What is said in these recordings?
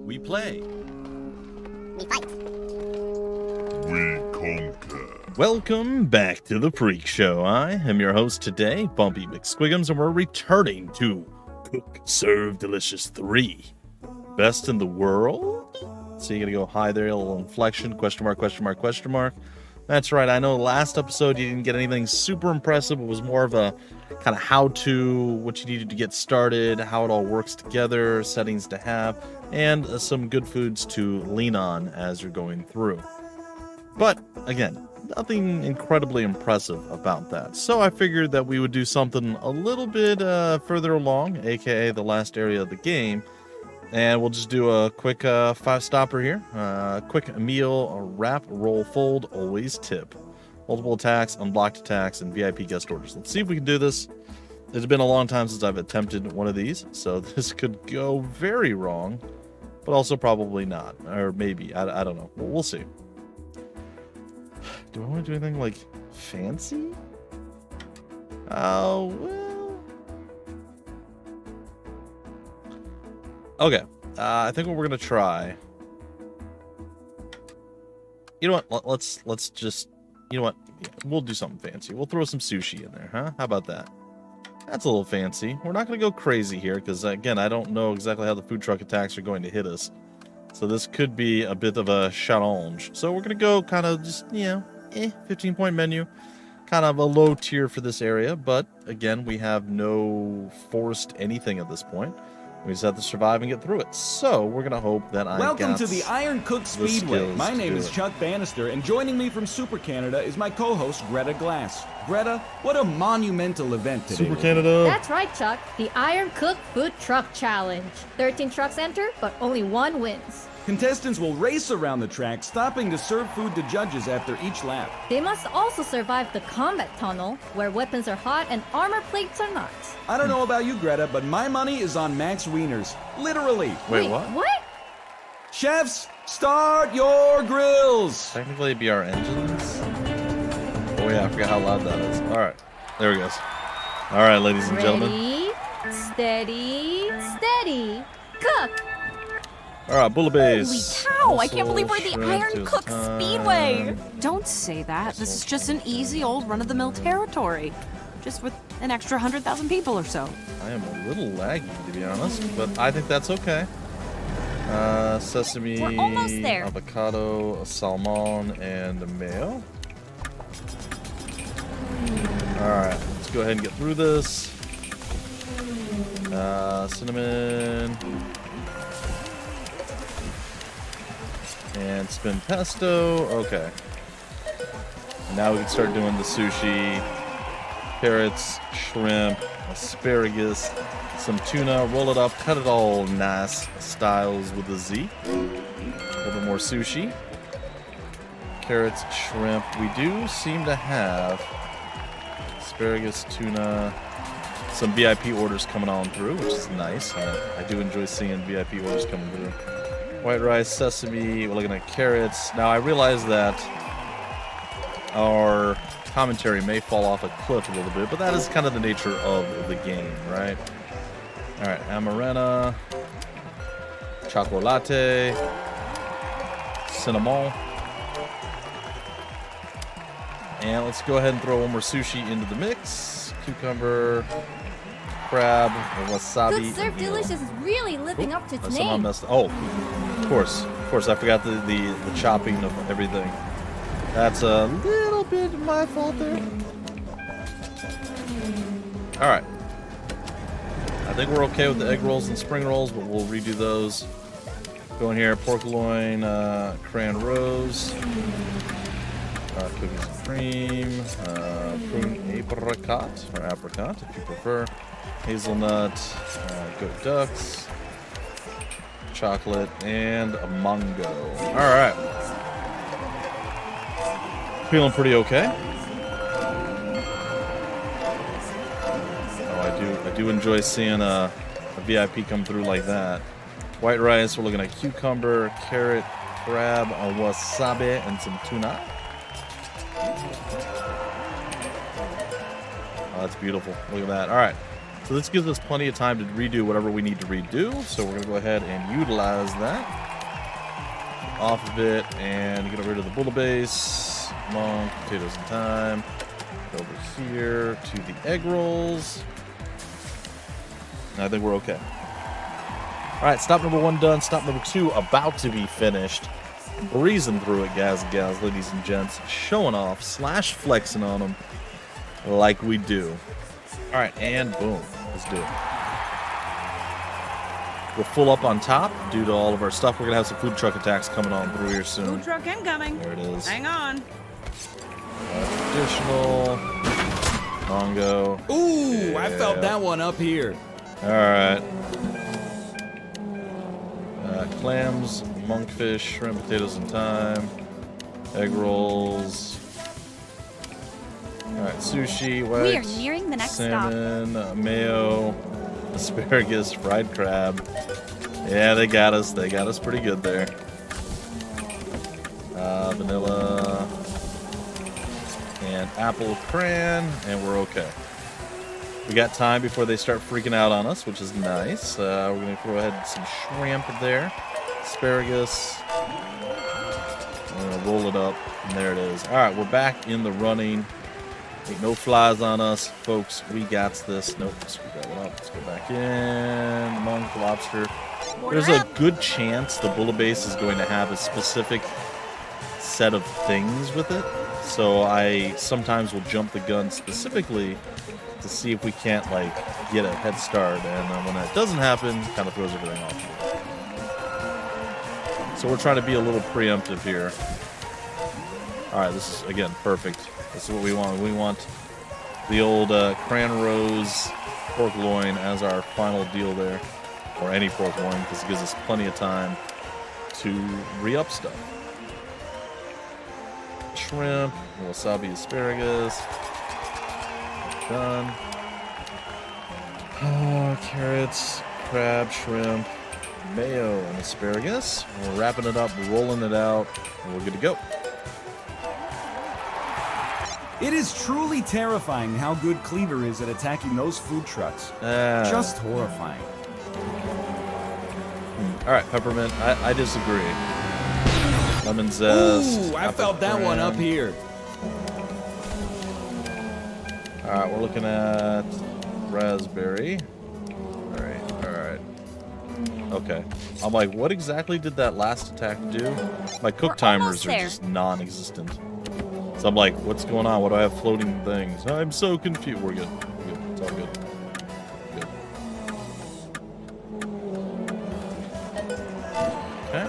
We play. We fight. We conquer. Welcome back to the Freak Show. I am your host today, Bumpy McSquigums, and we're returning to Cook, Serve, Delicious 3. Best in the world? So you're going to go hi there, a little inflection, question mark, question mark, question mark. That's right, I know last episode you didn't get anything super impressive. It was more of a kind of how-to, what you needed to get started, how it all works together, settings to have, and some good foods to lean on as you're going through. But, again, nothing incredibly impressive about that. So I figured that we would do something a little bit further along, aka the last area of the game. And we'll just do a quick 5-stopper here. Quick meal, a wrap, roll, fold, always tip. Multiple attacks, unblocked attacks, and VIP guest orders. Let's see if we can do this. It's been a long time since I've attempted one of these, so this could go very wrong, but also probably not. Or maybe, I don't know. We'll see. Do I want to do anything, like, fancy? Oh, well... Okay, I think what we're gonna try. You know what? Let's just. You know what? Yeah, we'll do something fancy. We'll throw some sushi in there, huh? How about that? That's a little fancy. We're not gonna go crazy here because again, I don't know exactly how the food truck attacks are going to hit us. So this could be a bit of a challenge. So we're gonna go kind of just 15-point menu, kind of a low tier for this area. But again, we have no forced anything at this point. We just have to survive and get through it. So we're gonna hope that Welcome to the Iron Cook Speedway. My name is Chuck Bannister, and joining me from Super Canada is my co-host Greta Glass. Greta, what a monumental event today. Super Canada. That's right, Chuck. The Iron Cook Food Truck Challenge. 13 trucks enter, but only one wins. Contestants will race around the track, stopping to serve food to judges after each lap. They must also survive the combat tunnel, where weapons are hot and armor plates are not. I don't know about you, Greta, but my money is on Max Wieners. Literally. Wait, what? What? Chefs, start your grills! Technically, it'd be our engines. Oh yeah, I forgot how loud that is. All right, there it goes. All right, ladies and gentlemen. Ready, steady, steady, cook! All right, bouillabaisse. Holy cow! I can't believe we're Mussel, the shrimp, Iron Cook time. Speedway! Don't say that. This is just an easy old run-of-the-mill territory. Just with an extra 100,000 people or so. I am a little laggy, to be honest, but I think that's okay. Sesame, We're almost there. avocado, salmon, and mayo. All right, let's go ahead and get through this. Cinnamon. And spin pesto. Okay. Now we can start doing the sushi. Carrots, shrimp, asparagus, some tuna. Roll it up, cut it all nice styles with a Z. A little bit more sushi. Carrots, shrimp. We do seem to have asparagus, tuna, some VIP orders coming on through, which is nice. I do enjoy seeing VIP orders coming through. White rice, sesame, we're looking at carrots. Now, I realize that our commentary may fall off a cliff a little bit, but that is kind of the nature of the game, right? All right, amarena, chocolate, cinnamon. And let's go ahead and throw one more sushi into the mix. Cucumber, crab, wasabi. Good Serve Delicious is really living up to its Somehow name. messed. Oh, of course, I forgot the chopping of everything. That's a little bit my fault there. All right. I think we're okay with the egg rolls and spring rolls, but we'll redo those. Going here, pork loin, cran rose, cookies and cream, prune apricot, or apricot if you prefer, hazelnut, goat ducks, chocolate, and a mango. All right. Feeling pretty okay. Oh, I do enjoy seeing a VIP come through like that. White rice, we're looking at cucumber, carrot, crab, a wasabi, and some tuna. Oh, that's beautiful. Look at that. All right. So this gives us plenty of time to redo whatever we need to redo. So we're going to go ahead and utilize that. Off of it and get rid of the bouillabaisse, monk, potatoes and thyme. Go over here to the egg rolls. And I think we're okay. All right, stop number 1 done. Stop number 2 about to be finished. Breezing through it, guys and gals, ladies and gents. Showing off / flexing on them like we do. All right, and boom. Let's do it. We're full up on top due to all of our stuff. We're going to have some food truck attacks coming on through here soon. Food truck incoming. There it is. Hang on. Traditional. Mongo. Ooh, I felt that one up here. All right. Clams, monkfish, shrimp, potatoes and thyme, egg rolls. All right, sushi, We wax, are nearing the next stop. salmon, mayo, asparagus, fried crab. Yeah, they got us. They got us pretty good there. Vanilla and apple cran, and we're okay. We got time before they start freaking out on us, which is nice. We're going to throw ahead some shrimp there. Asparagus. I'm going to roll it up, and there it is. All right, we're back in the running. Ain't no flies on us, folks. We got this. Nope, screw that one up. Let's go back in. Monk, lobster. There's a good chance the bouillabaisse is going to have a specific set of things with it. So I sometimes will jump the gun specifically to see if we can't, like, get a head start. And when that doesn't happen, it kind of throws everything off. So we're trying to be a little preemptive here. All right, this is, again, perfect. This is what we want. We want the old cran rose pork loin as our final deal there. Or any pork loin, because it gives us plenty of time to re-up stuff. Shrimp, wasabi asparagus. Done. Carrots, crab, shrimp, mayo, and asparagus. And we're wrapping it up, rolling it out, and we're good to go. It is truly terrifying how good Cleaver is at attacking those food trucks. Just horrifying. All right, peppermint. I disagree. Lemon zest. Ooh, I felt that one up here. All right, we're looking at raspberry. All right. Okay. I'm like, what exactly did that last attack do? My cook timers are just non-existent. So I'm like, what's going on? What do I have floating things? I'm so confused. We're good. We're good. It's all good. Good. Okay.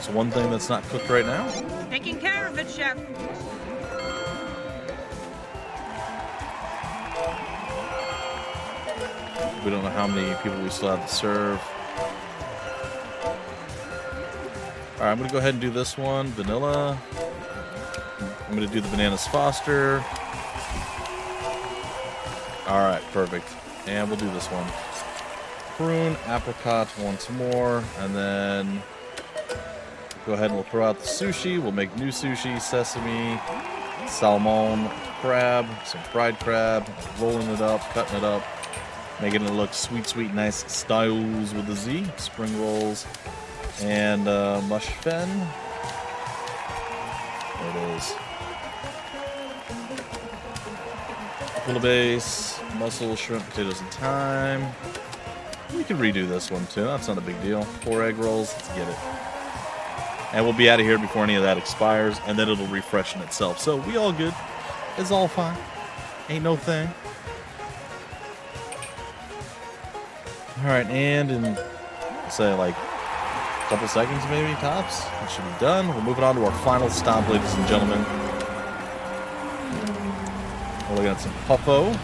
So one thing that's not cooked right now. Taking care of it, chef. We don't know how many people we still have to serve. All right, I'm going to go ahead and do this one. Vanilla. I'm going to do the bananas Foster. All right, perfect. And we'll do this one. Prune, apricot once more. And then go ahead and we'll throw out the sushi. We'll make new sushi, sesame, salmon, crab, some fried crab. Rolling it up, cutting it up. Making it look sweet, sweet, nice styles with a Z. Spring rolls. And mush fen. There it is. Bouillabaisse, mussel, shrimp, potatoes, and thyme. We can redo this one too. That's not a big deal. 4 egg rolls. Let's get it. And we'll be out of here before any of that expires, and then it'll refresh in itself. So we all good. It's all fine. Ain't no thing. All right, and in, say, like a couple seconds maybe, tops, that should be done. We're moving on to our final stop, ladies and gentlemen. We're looking at some puffo.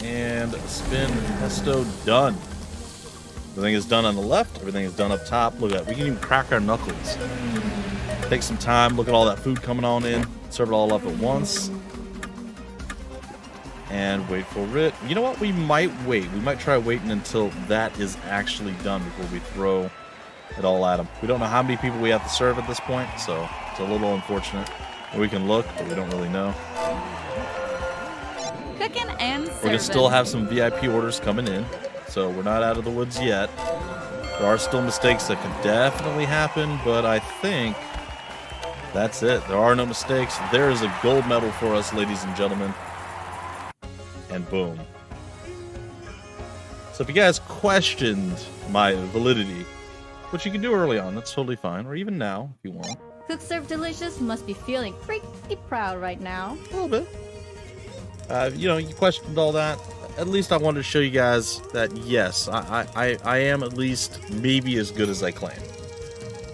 And spin pesto done. Everything is done on the left. Everything is done up top. Look at that. We can even crack our knuckles. Take some time. Look at all that food coming on in. Serve it all up at once. And wait for it. You know what? We might wait. We might try waiting until that is actually done before we throw it all at them. We don't know how many people we have to serve at this point, so it's a little unfortunate. We can look, but we don't really know. Cooking and serving. We're gonna still have some VIP orders coming in, so we're not out of the woods yet. There are still mistakes that could definitely happen, but I think that's it. There are no mistakes. There is a gold medal for us, ladies and gentlemen. And boom. So if you guys questioned my validity, which you can do early on, that's totally fine, or even now if you want. Cook Serve Delicious must be feeling pretty proud right now. A little bit. You know, you questioned all that. At least I wanted to show you guys that, yes, I am at least maybe as good as I claim.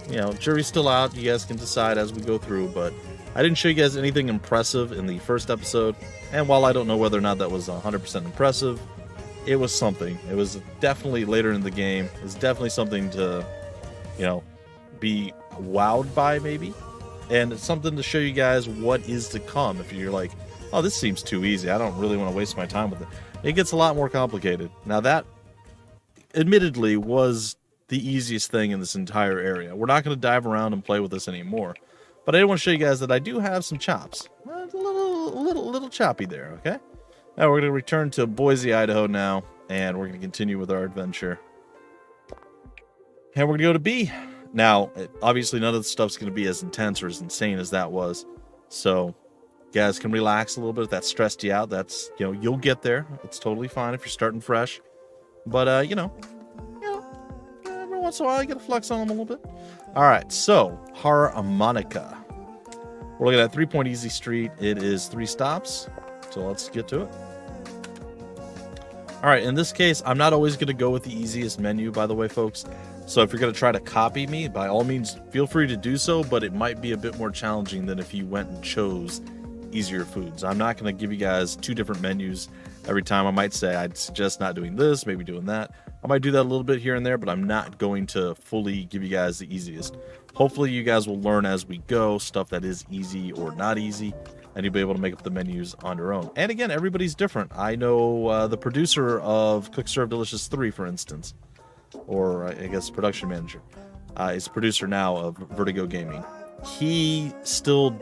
You know, jury's still out. You guys can decide as we go through, but I didn't show you guys anything impressive in the first episode. And while I don't know whether or not that was 100% impressive, it was something. It was definitely later in the game. It was definitely something to, you know, be wowed by, maybe. And it's something to show you guys what is to come. If you're like, oh, this seems too easy, I don't really want to waste my time with it. It gets a lot more complicated. Now that, admittedly, was the easiest thing in this entire area. We're not going to dive around and play with this anymore. But I did want to show you guys that I do have some chops. It's a little choppy there, okay? Now we're going to return to Boise, Idaho now, and we're going to continue with our adventure. And we're going to go to B. Now, obviously none of the stuff's going to be as intense or as insane as that was. So, you guys can relax a little bit if that stressed you out. That's, you know, you'll get there. It's totally fine if you're starting fresh. But, you know, every once in a while you got to flex on them a little bit. All right, so Harmonica. We're looking at 3-point easy street. It is 3 stops, so let's get to it. All right, in this case, I'm not always going to go with the easiest menu, by the way, folks. So if you're going to try to copy me, by all means, feel free to do so, but it might be a bit more challenging than if you went and chose easier foods. I'm not going to give you guys 2 different menus every time. I might say I'd suggest not doing this, maybe doing that. I might do that a little bit here and there, but I'm not going to fully give you guys the easiest. Hopefully you guys will learn as we go stuff that is easy or not easy, and you'll be able to make up the menus on your own. And again, everybody's different. I know the producer of Cook Serve Delicious 3, for instance, or I guess production manager, is producer now of Vertigo Gaming. He still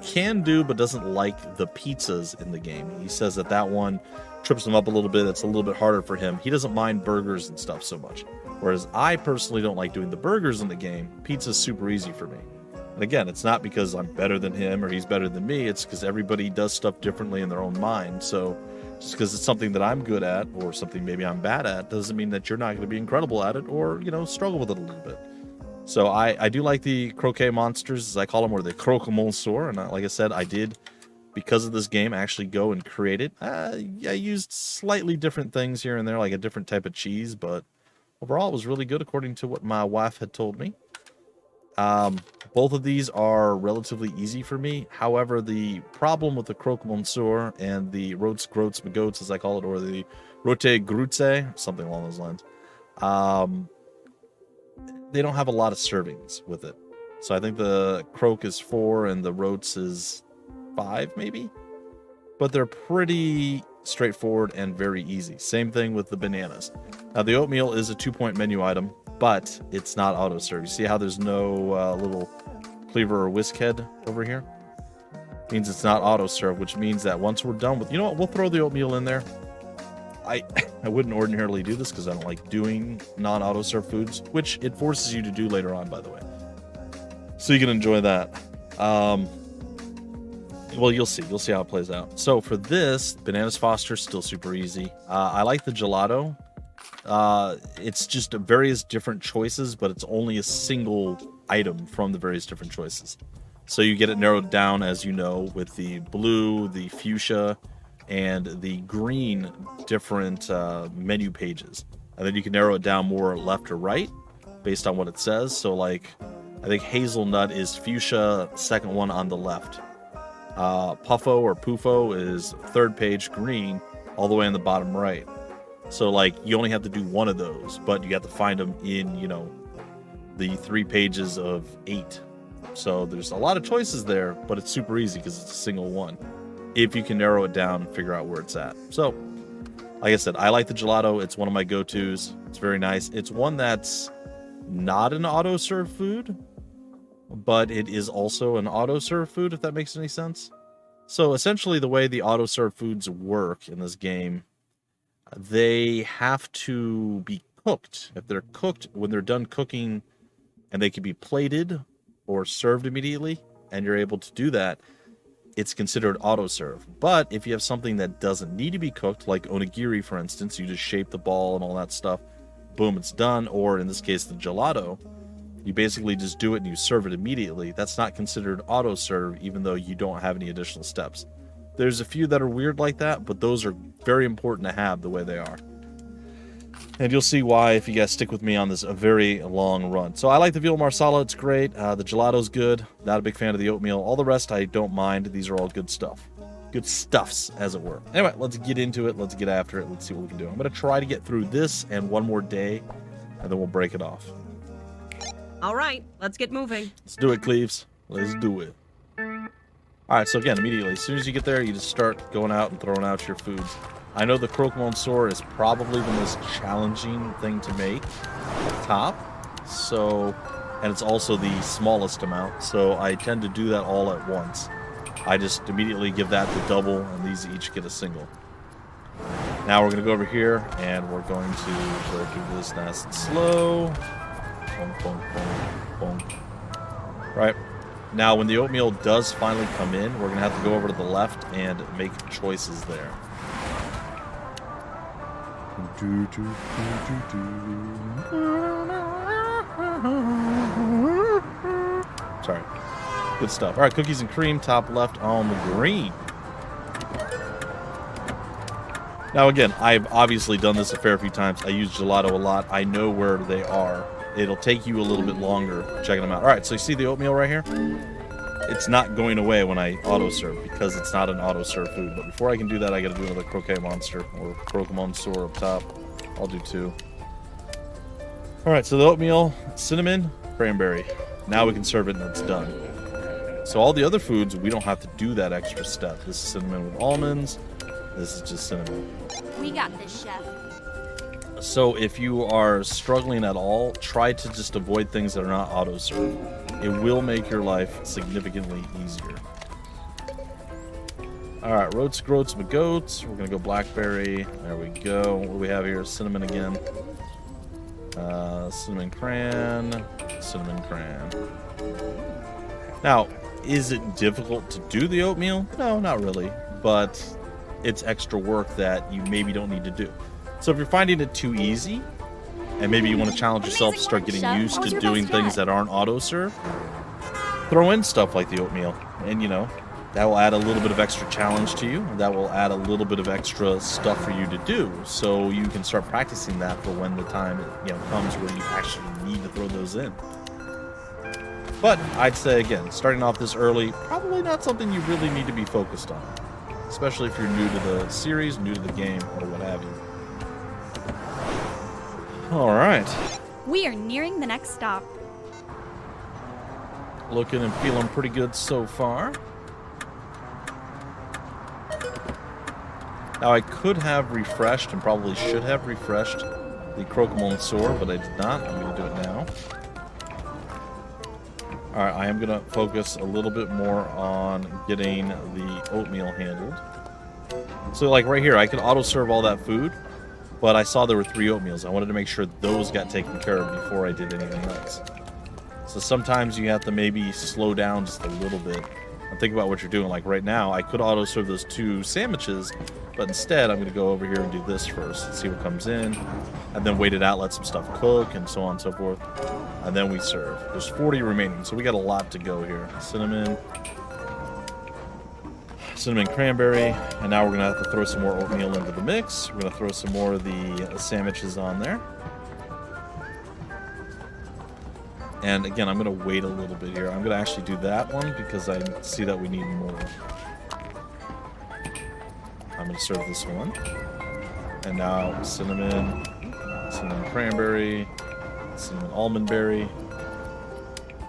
can do, but doesn't like the pizzas in the game. He says that that one trips him up a little bit. It's a little bit harder for him. He doesn't mind burgers and stuff so much. Whereas I personally don't like doing the burgers in the game. Pizza's super easy for me. And again, it's not because I'm better than him or he's better than me. It's because everybody does stuff differently in their own mind. So just because it's something that I'm good at or something maybe I'm bad at doesn't mean that you're not going to be incredible at it or, you know, struggle with it a little bit. So I do like the croquet monsters, as I call them, or the croque monsieur. And like I said, I did, because of this game, actually go and create it. I used slightly different things here and there, like a different type of cheese, but overall it was really good according to what my wife had told me. Both of these are relatively easy for me. However, the problem with the croque monsieur and the rotes groats magoats, as I call it, or the rote grutze, something along those lines, they don't have a lot of servings with it. So I think the croque is 4 and the rotes is 5 maybe, but they're pretty straightforward and very easy. Same thing with the bananas. Now the oatmeal is a 2-point menu item, but it's not auto serve. You see how there's no little cleaver or whisk head over here? Means it's not auto serve, which means that once we're done with, you know what, we'll throw the oatmeal in there. I wouldn't ordinarily do this because I don't like doing non-auto serve foods, which it forces you to do later on, by the way. So you can enjoy that. Well, you'll see how it plays out. So for this, Bananas Foster, still super easy. I like the gelato. It's just various different choices, but it's only a single item from the various different choices. So you get it narrowed down, as you know, with the blue, the fuchsia, and the green different menu pages. And then you can narrow it down more left or right based on what it says. So like, I think hazelnut is fuchsia, second one on the left. Puffo or Pufo is 3rd page green, all the way on the bottom right. So like, you only have to do one of those, but you have to find them in, you know, the 3 pages of 8. So there's a lot of choices there, but it's super easy because it's a single one, if you can narrow it down and figure out where it's at. So, like I said, I like the gelato. It's one of my go-tos. It's very nice. It's one that's not an auto-serve food, but it is also an auto-serve food, if that makes any sense. So essentially the way the auto-serve foods work in this game, they have to be cooked. If they're cooked, when they're done cooking, and they can be plated or served immediately, and you're able to do that, it's considered auto-serve. But if you have something that doesn't need to be cooked, like onigiri, for instance, you just shape the ball and all that stuff, boom, it's done. Or in this case, the gelato, you basically just do it and you serve it immediately. That's not considered auto-serve, even though you don't have any additional steps. There's a few that are weird like that, but those are very important to have the way they are. And you'll see why if you guys stick with me on this a very long run. So I like the veal marsala, it's great. The gelato's good. Not a big fan of the oatmeal. All the rest I don't mind. These are all good stuff. Good stuffs, as it were. Anyway, let's get into it. Let's get after it. Let's see what we can do. I'm going to try to get through this and one more day, and then we'll break it off. All right, let's get moving. Let's do it, Cleaves. Let's do it. All right, so again, immediately, as soon as you get there, you just start going out and throwing out your foods. I know the croquemont sore is probably the most challenging thing to make at top. So, and it's also the smallest amount. So I tend to do that all at once. I just immediately give that the double, and these each get a single. Now we're going to go over here, and we're going to go through this nice and slow. Boom, boom, boom, boom. Right. Now, when the oatmeal does finally come in, we're going to have to go over to the left and make choices there. Sorry. Good stuff. All right, cookies and cream, top left on the green. Now, again, I've obviously done this a fair few times. I use gelato a lot. I know where they are. It'll take you a little bit longer checking them out. All right, so you see the oatmeal right here? It's not going away when I auto-serve because it's not an auto-serve food. But before I can do that, I got to do another croquet monster or croquemont sore up top. I'll do two. All right, so the oatmeal, cinnamon, cranberry. Now we can serve it and it's done. So all the other foods, we don't have to do that extra step. This is cinnamon with almonds. This is just cinnamon. We got this, chef. So if you are struggling at all, try to just avoid things that are not auto-serve. It will make your life significantly easier. All right, roats, groats, magoats. We're going to go blackberry. There we go. What do we have here? Cinnamon again. Cinnamon cran. Cinnamon cran. Now, is it difficult to do the oatmeal? No, not really. But it's extra work that you maybe don't need to do. So if you're finding it too easy, and maybe you want to challenge yourself to start getting used to doing things that aren't auto-serve, throw in stuff like the oatmeal. And, you know, that will add a little bit of extra challenge to you. That will add a little bit of extra stuff for you to do. So you can start practicing that for when the time, comes where you actually need to throw those in. But I'd say, again, starting off this early, probably not something you really need to be focused on. Especially if you're new to the series, new to the game, or what have you. All right. We are nearing the next stop. Looking and feeling pretty good so far. Now I could have refreshed and probably should have refreshed the croquemont sore, but I did not. I'm going to do it now. All right, I am going to focus a little bit more on getting the oatmeal handled. So like right here, I could auto-serve all that food, but I saw there were 3 oatmeals. I wanted to make sure those got taken care of before I did anything else. So sometimes you have to maybe slow down just a little bit and think about what you're doing. Like right now, I could auto-serve those 2 sandwiches, but instead I'm going to go over here and do this first, see what comes in, and then wait it out, let some stuff cook, and so on and so forth. And then we serve. There's 40 remaining, so we got a lot to go here. Cinnamon cranberry, and now we're going to have to throw some more oatmeal into the mix. We're going to throw some more of the sandwiches on there. And again, I'm going to wait a little bit here. I'm going to actually do that one because I see that we need more. I'm going to serve this one. And now cinnamon cranberry, cinnamon almond berry,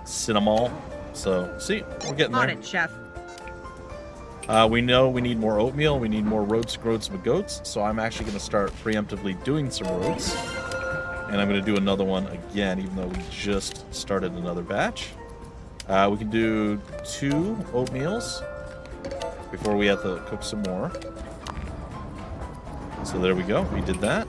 cinnamon. So, see, we're getting there. On it, chef. We know we need more oatmeal. We need more roats, groats, and goats. So I'm actually going to start preemptively doing some roats. And I'm going to do another one again, even though we just started another batch. We can do 2 oatmeals before we have to cook some more. So there we go. We did that.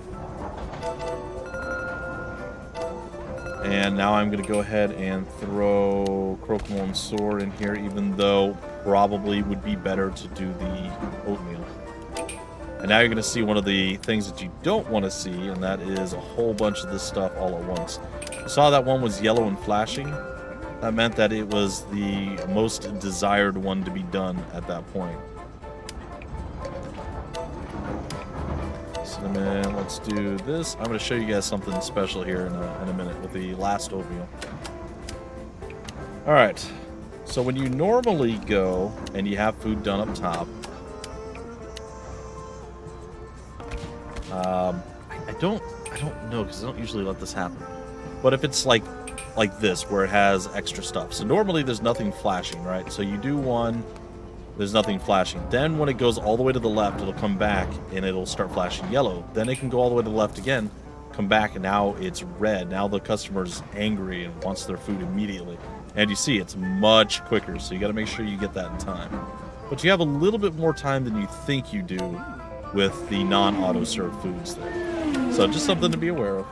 And now I'm going to go ahead and throw Croquemorne's sword in here, even though probably would be better to do the oatmeal. And now you're going to see one of the things that you don't want to see, and that is a whole bunch of this stuff all at once. You saw that one was yellow and flashing. That meant that it was the most desired one to be done at that point. Cinnamon, let's do this. I'm going to show you guys something special here in a minute with the last oatmeal. Alright, so when you normally go and you have food done up top, I don't know, because I don't usually let this happen. But if it's like this, where it has extra stuff. So normally there's nothing flashing, right? So you do one, there's nothing flashing. Then when it goes all the way to the left, it'll come back and it'll start flashing yellow. Then it can go all the way to the left again, come back, and now it's red. Now the customer's angry and wants their food immediately. And you see, it's much quicker, so you got to make sure you get that in time. But you have a little bit more time than you think you do with the non-auto serve foods there. So just something to be aware of.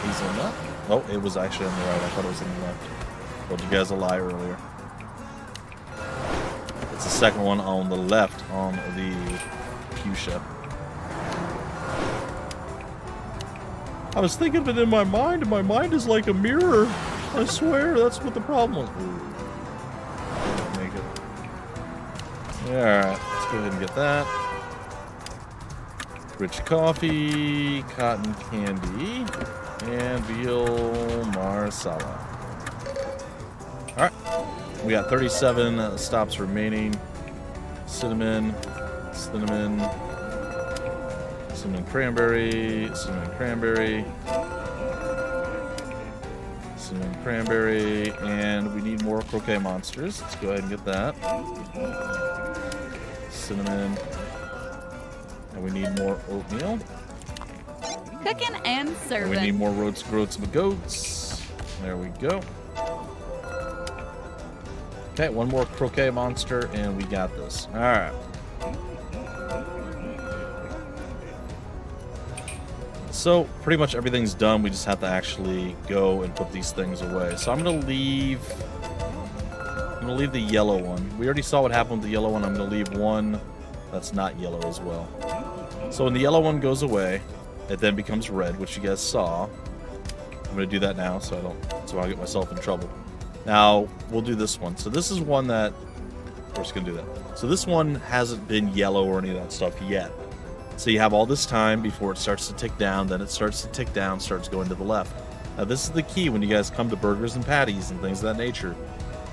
Hazelnut. Oh, it was actually on the right. I thought it was on the left. Told you guys a lie earlier. It's the second one on the left on the fuchsia. I was thinking of it in my mind, and my mind is like a mirror. I swear, that's what the problem was. Ooh. Make it. Alright, let's go ahead and get that. Rich coffee, cotton candy, and veal marsala. Alright, we got 37 stops remaining. Cinnamon, cinnamon, cinnamon cranberry, cinnamon cranberry, cinnamon cranberry, and we need more croquet monsters. Let's go ahead and get that. Cinnamon. And we need more oatmeal. Cooking and And serving. we need more roast goats. There we go. Okay, one more croquet monster, and we got this. All right. So pretty much everything's done. We just have to actually go and put these things away. So I'm gonna leave the yellow one. We already saw what happened with the yellow one. I'm gonna leave one that's not yellow as well. So when the yellow one goes away, it then becomes red, which you guys saw. I'm gonna do that now, so I don't get myself in trouble. Now we'll do this one. So this is one that we're just gonna do that. So this one hasn't been yellow or any of that stuff yet. So you have all this time before it starts to tick down, then it starts to tick down, starts going to the left. Now this is the key when you guys come to burgers and patties and things of that nature.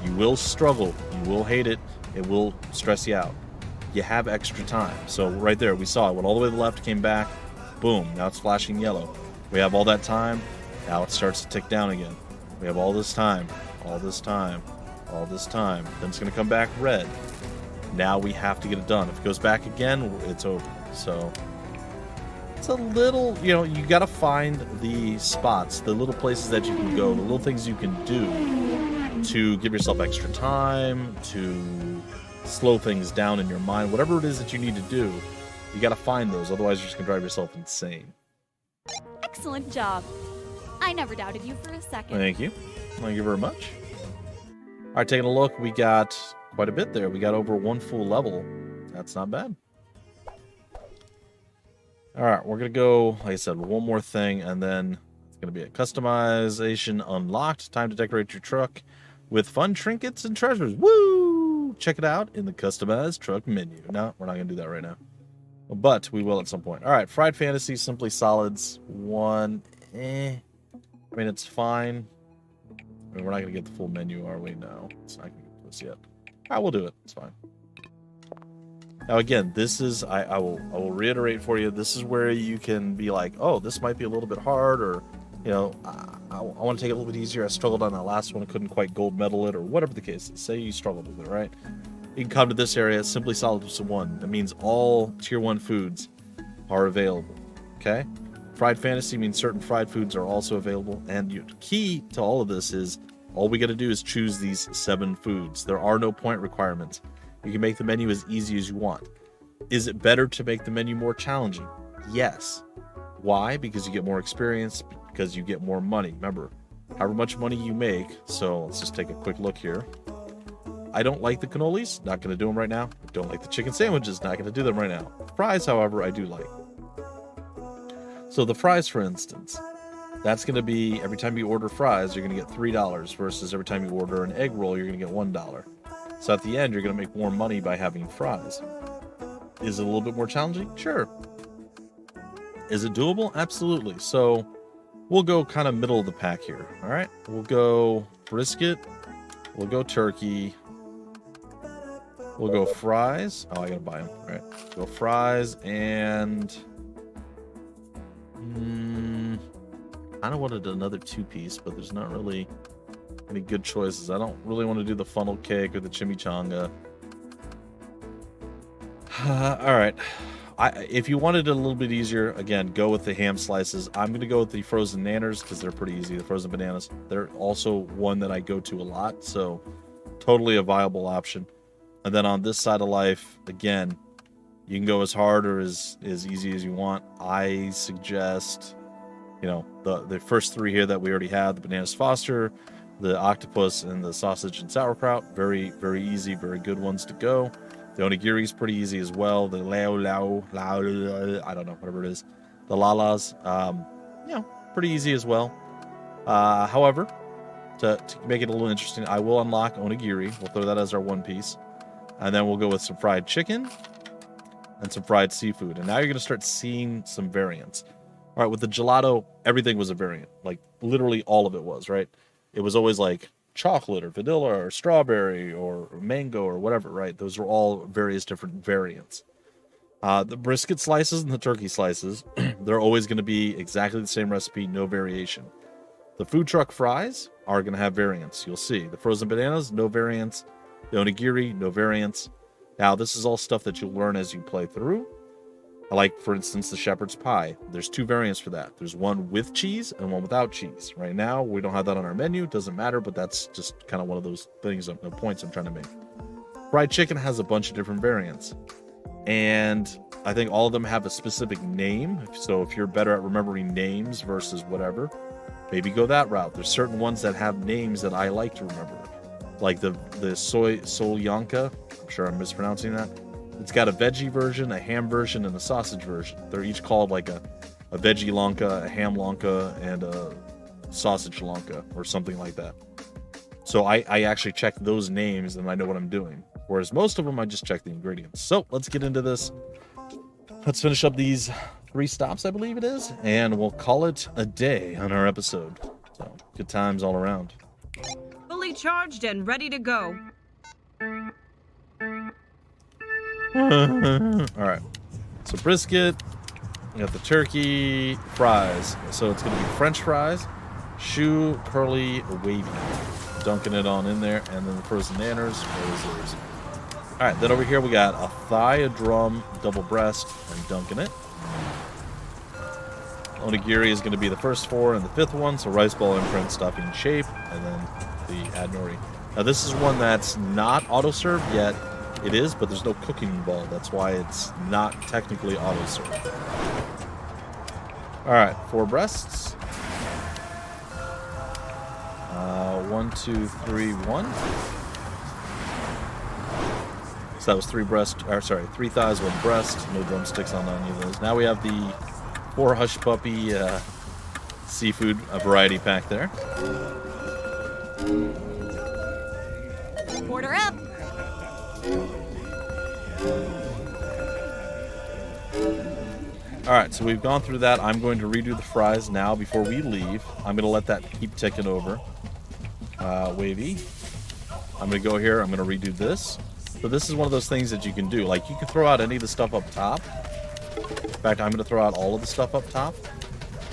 You will struggle, you will hate it, it will stress you out. You have extra time. So right there, we saw it went all the way to the left, came back, boom, now it's flashing yellow. We have all that time, now it starts to tick down again. We have all this time, all this time, all this time, then it's gonna come back red. Now we have to get it done. If it goes back again, it's over. So it's a little, you gotta find the spots, the little places that you can go, the little things you can do to give yourself extra time, to slow things down in your mind, whatever it is that you need to do, you gotta find those, otherwise you're just gonna drive yourself insane. Excellent job. I never doubted you for a second. Thank you. Thank you very much. All right, taking a look, we got quite a bit there. We got over one full level. That's not bad. All right, we're going to go, like I said, one more thing, and then it's going to be a customization unlocked. Time to decorate your truck with fun trinkets and treasures. Woo! Check it out in the customized truck menu. No, we're not going to do that right now, but we will at some point. All right, fried fantasy, simply solids. One, I mean, it's fine. I mean, we're not going to get the full menu, are we? No, it's not going to get this yet. All right, we'll do it. It's fine. Now, again, this is, I will reiterate for you, this is where you can be like, oh, this might be a little bit hard, or, I want to take it a little bit easier. I struggled on that last one. I couldn't quite gold medal it, or whatever the case is. Say you struggled with it, right? You can come to this area, Simply Solids 1. That means all Tier 1 foods are available, okay? Fried fantasy means certain fried foods are also available. And the key to all of this is all we got to do is choose these 7 foods. There are no point requirements. You can make the menu as easy as you want. Is it better to make the menu more challenging? Yes. Why? Because you get more experience, because you get more money. Remember, however much money you make. So let's just take a quick look here. I don't like the cannolis. Not going to do them right now. Don't like the chicken sandwiches. Not going to do them right now. Fries, however, I do like. So the fries, for instance, that's going to be every time you order fries, you're going to get $3 versus every time you order an egg roll, you're going to get $1. So at the end, you're going to make more money by having fries. Is it a little bit more challenging? Sure. Is it doable? Absolutely. So we'll go kind of middle of the pack here. All right. We'll go brisket. We'll go turkey. We'll go fries. Oh, I got to buy them. All right. Go fries and... I kind of wanted another 2-piece, but there's not really any good choices. I don't really want to do the funnel cake or the chimichanga. All right. If you wanted it a little bit easier, again, go with the ham slices. I'm going to go with the frozen nanners because they're pretty easy. The frozen bananas. They're also one that I go to a lot, so totally a viable option. And then on this side of life, again, you can go as hard or as easy as you want. I suggest, you know, the first 3 here that we already had, the bananas Foster, the octopus, and the sausage and sauerkraut. Very, very easy, very good ones to go. The onigiri is pretty easy as well. The lao, I don't know, whatever it is. The lalas, you know, pretty easy as well. However, to make it a little interesting, I will unlock onigiri. We'll throw that as our 1-piece. And then we'll go with some fried chicken and some fried seafood. And now you're going to start seeing some variants. All right, with the gelato, everything was a variant. Like, literally all of it was, right? It was always like chocolate or vanilla or strawberry or mango or whatever, right? Those are all various different variants. The brisket slices and the turkey slices, they're always going to be exactly the same recipe, no variation. The food truck fries are going to have variants. You'll see. The frozen bananas, no variants. The onigiri, no variants. Now, this is all stuff that you'll learn as you play through. Like, for instance, the shepherd's pie. There's 2 variants for that. There's one with cheese and one without cheese. Right now, we don't have that on our menu. Doesn't matter, but that's just kind of one of those things, the points I'm trying to make. Fried chicken has a bunch of different variants. And I think all of them have a specific name. So if you're better at remembering names versus whatever, maybe go that route. There's certain ones that have names that I like to remember. Like the solyanka. I'm sure I'm mispronouncing that. It's got a veggie version, a ham version, and a sausage version. They're each called like a veggie lanka, a ham lanka, and a sausage lanka, or something like that. So I actually check those names and I know what I'm doing. Whereas most of them, I just check the ingredients. So let's get into this. Let's finish up these 3 stops, I believe it is, and we'll call it a day on our episode. So good times all around. Fully charged and ready to go. All right, so brisket, we got the turkey, fries. So it's going to be French fries, choux, curly, wavy. Dunking it on in there, and then the frozen nanners. All right, then over here we got a thigh, a drum, double breast, and dunking it. Onigiri is going to be the first 4 and the 5th one, so rice ball imprint, stuffing, shape, and then the ad nori. Now this is one that's not auto-served yet. It is, but there's no cooking involved. That's why it's not technically auto-served. All right, 4 breasts. 1, 2, 3, 1. So that was 3 thighs, 1 breast. No drumsticks on any of those. Now we have the 4 hush puppy seafood variety pack there. Order up. All right, so we've gone through that. I'm going to redo the fries now before we leave. I'm going to let that keep ticking over. Wavy. I'm going to go here. I'm going to redo this. So this is one of those things that you can do. Like, you can throw out any of the stuff up top. In fact, I'm going to throw out all of the stuff up top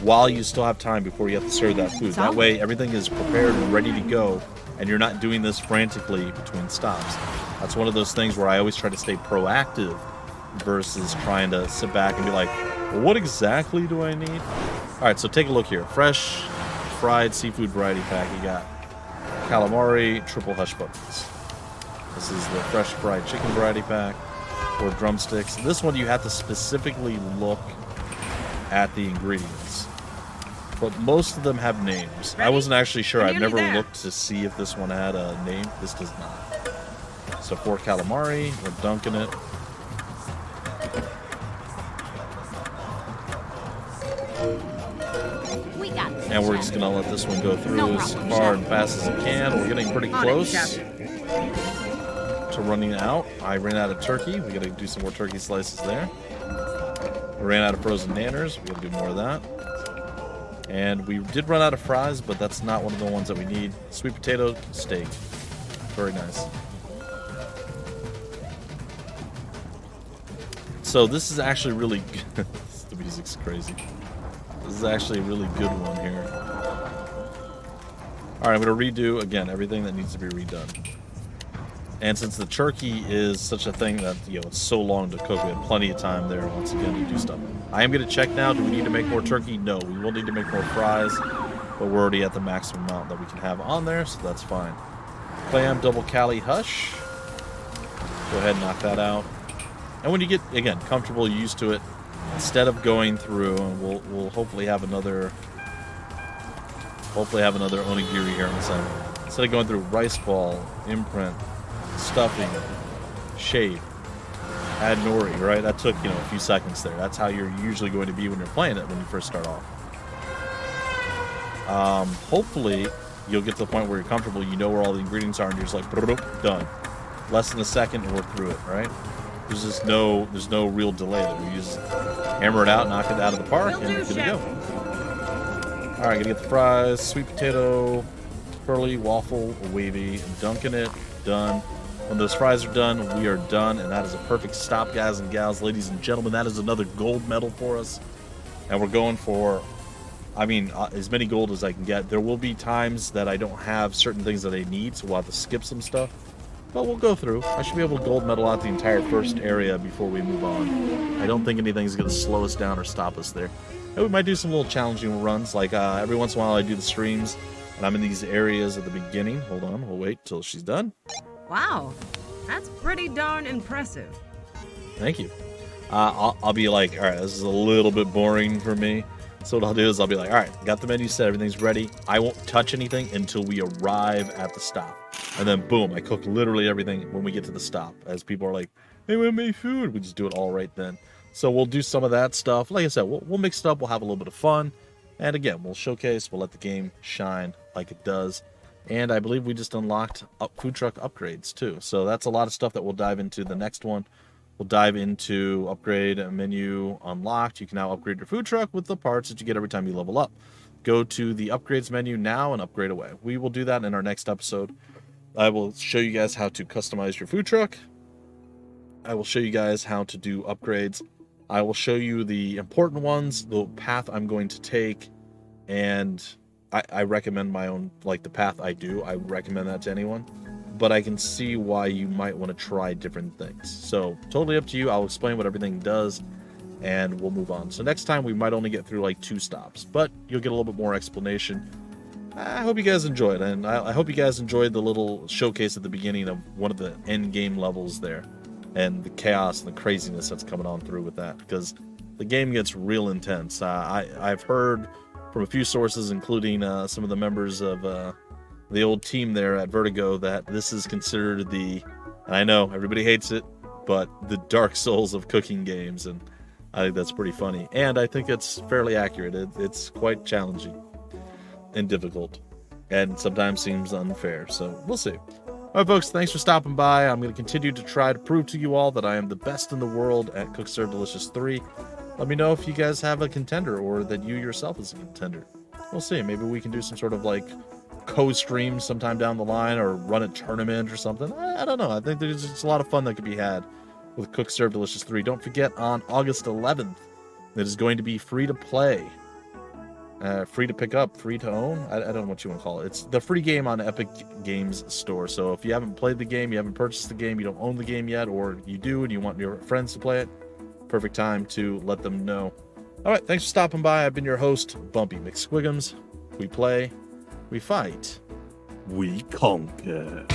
while you still have time before you have to serve that food. That way, everything is prepared and ready to go, and you're not doing this frantically between stops. That's one of those things where I always try to stay proactive versus trying to sit back and be like, well, what exactly do I need? All right, so take a look here. Fresh fried seafood variety pack. You got calamari, triple hush puppies. This is the fresh fried chicken variety pack, or drumsticks. This one you have to specifically look at the ingredients, but most of them have names. I wasn't actually sure. I've never looked to see if this one had a name. This does not. So for calamari, we're dunking it. We got this. And we're just gonna let this one go through as far and fast as it can. We're getting pretty close to running out. I ran out of turkey. We gotta do some more turkey slices there. We ran out of frozen nanners. We gotta do more of that. And we did run out of fries, but that's not one of the ones that we need. Sweet potato steak. Very nice. So this is actually really good. The music's crazy. This is actually a really good one here. All right, I'm going to redo, again, everything that needs to be redone. And since the turkey is such a thing that, you know, it's so long to cook, we have plenty of time there, once again, to do stuff. I am going to check now. Do we need to make more turkey? No, we will need to make more fries, but we're already at the maximum amount that we can have on there, so that's fine. Clam double cali hush. Go ahead and knock that out. And when you get, again, comfortable, used to it, instead of going through, and we'll hopefully have another onigiri here on the side. Instead of going through rice ball, imprint, stuffing, shape, add nori, right? That took, you know, a few seconds there. That's how you're usually going to be when you're playing it when you first start off. Hopefully you'll get to the point where you're comfortable, you know where all the ingredients are, and you're just like, done. Less than a second and we're through it, right? There's no real delay there. You just hammer it out, knock it out of the park, and you're good to go. All right, gonna get the fries, sweet potato, curly, waffle, wavy, dunking it, done. When those fries are done, we are done, and that is a perfect stop, guys and gals, ladies and gentlemen. That is another gold medal for us, and we're going for, I mean, as many gold as I can get. There will be times that I don't have certain things that I need, so we'll have to skip some stuff. But we'll go through. I should be able to gold medal out the entire first area before we move on. I don't think anything's going to slow us down or stop us there. And we might do some little challenging runs, like every once in a while I do the streams, and I'm in these areas at the beginning. Hold on, we'll wait till she's done. Wow, that's pretty darn impressive. Thank you. I'll be like, all right, this is a little bit boring for me. So what I'll do is I'll be like, all right, got the menu set, everything's ready. I won't touch anything until we arrive at the stop. And then boom, I cook literally everything when we get to the stop. As people are like, hey, we made food. We just do it all right then. So we'll do some of that stuff. Like I said, we'll mix it up. We'll have a little bit of fun. And again, we'll showcase. We'll let the game shine like it does. And I believe we just unlocked food truck upgrades too. So that's a lot of stuff that we'll dive into the next one. We'll dive into upgrade menu unlocked. You can now upgrade your food truck with the parts that you get every time you level up. Go to the upgrades menu now and upgrade away. We will do that in our next episode. I will show you guys how to customize your food truck. I will show you guys how to do upgrades. I will show you the important ones, the path I'm going to take, and I recommend my own, like the path I do. I recommend that to anyone. But I can see why you might want to try different things. So totally up to you. I'll explain what everything does and we'll move on. So next time we might only get through like 2 stops, but you'll get a little bit more explanation. I hope you guys enjoyed, and I hope you guys enjoyed the little showcase at the beginning of one of the end game levels there and the chaos and the craziness that's coming on through with that, because the game gets real intense. I've heard from a few sources, including some of the members of the old team there at Vertigo, that this is considered the, and I know everybody hates it, but the Dark Souls of cooking games, and I think that's pretty funny. And I think it's fairly accurate. It's quite challenging and difficult, and sometimes seems unfair, so we'll see. All right, folks, thanks for stopping by. I'm going to continue to try to prove to you all that I am the best in the world at Cook Serve Delicious 3. Let me know if you guys have a contender, or that you yourself is a contender. We'll see. Maybe we can do some sort of like co-stream sometime down the line, or run a tournament or something. I don't know. I think there's just a lot of fun that could be had with Cook Serve Delicious 3. Don't forget, on August 11th, it is going to be free to play. Free to pick up, free to own. I don't know what you want to call it. It's the free game on Epic Games Store. So if you haven't played the game, you haven't purchased the game, you don't own the game yet, or you do and you want your friends to play it, perfect time to let them know. All right, thanks for stopping by. I've been your host, Bumpy McSquigums. We play, we fight, we conquer.